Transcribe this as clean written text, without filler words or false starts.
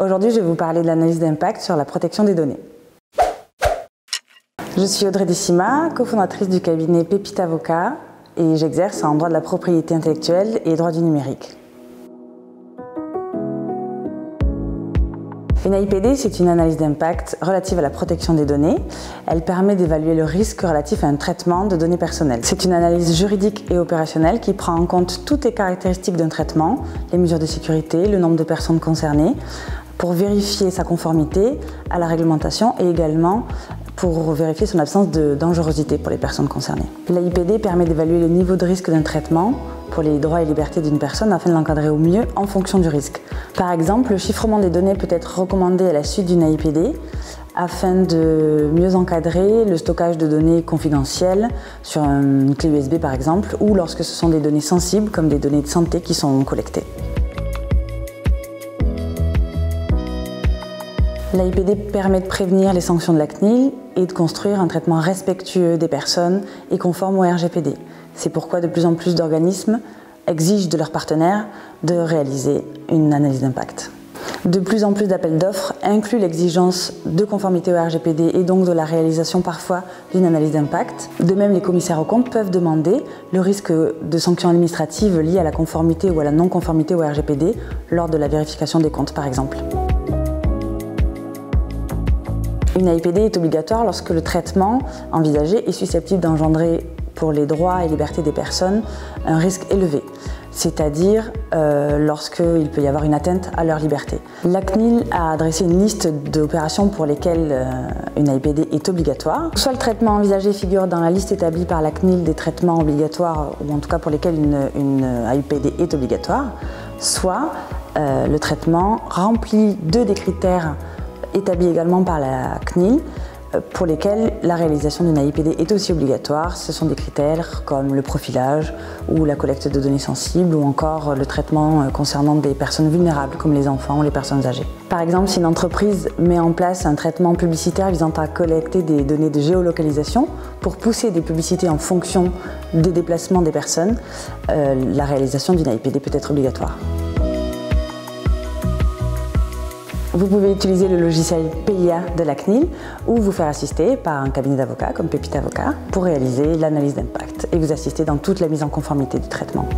Aujourd'hui, je vais vous parler de l'analyse d'impact sur la protection des données. Je suis Audrey Decima, cofondatrice du cabinet Pépite Avocat et j'exerce en droit de la propriété intellectuelle et droit du numérique. Une AIPD, c'est une analyse d'impact relative à la protection des données. Elle permet d'évaluer le risque relatif à un traitement de données personnelles. C'est une analyse juridique et opérationnelle qui prend en compte toutes les caractéristiques d'un traitement, les mesures de sécurité, le nombre de personnes concernées, pour vérifier sa conformité à la réglementation et également pour vérifier son absence de dangerosité pour les personnes concernées. L'AIPD permet d'évaluer le niveau de risque d'un traitement pour les droits et libertés d'une personne afin de l'encadrer au mieux en fonction du risque. Par exemple, le chiffrement des données peut être recommandé à la suite d'une AIPD afin de mieux encadrer le stockage de données confidentielles sur une clé USB par exemple, ou lorsque ce sont des données sensibles comme des données de santé qui sont collectées. L'AIPD permet de prévenir les sanctions de la CNIL et de construire un traitement respectueux des personnes et conforme au RGPD. C'est pourquoi de plus en plus d'organismes exigent de leurs partenaires de réaliser une analyse d'impact. De plus en plus d'appels d'offres incluent l'exigence de conformité au RGPD et donc de la réalisation parfois d'une analyse d'impact. De même, les commissaires aux comptes peuvent demander le risque de sanctions administratives liées à la conformité ou à la non-conformité au RGPD lors de la vérification des comptes par exemple. Une AIPD est obligatoire lorsque le traitement envisagé est susceptible d'engendrer pour les droits et libertés des personnes un risque élevé, c'est-à-dire lorsqu'il peut y avoir une atteinte à leur liberté. La CNIL a dressé une liste d'opérations pour lesquelles une AIPD est obligatoire. Soit le traitement envisagé figure dans la liste établie par la CNIL des traitements obligatoires, ou en tout cas pour lesquels une AIPD est obligatoire, soit le traitement remplit deux des critères établis également par la CNIL, pour lesquels la réalisation d'une AIPD est aussi obligatoire. Ce sont des critères comme le profilage ou la collecte de données sensibles ou encore le traitement concernant des personnes vulnérables comme les enfants ou les personnes âgées. Par exemple, si une entreprise met en place un traitement publicitaire visant à collecter des données de géolocalisation pour pousser des publicités en fonction des déplacements des personnes, la réalisation d'une AIPD peut être obligatoire. Vous pouvez utiliser le logiciel PIA de la CNIL ou vous faire assister par un cabinet d'avocats comme Pépite Avocat pour réaliser l'analyse d'impact et vous assister dans toute la mise en conformité du traitement.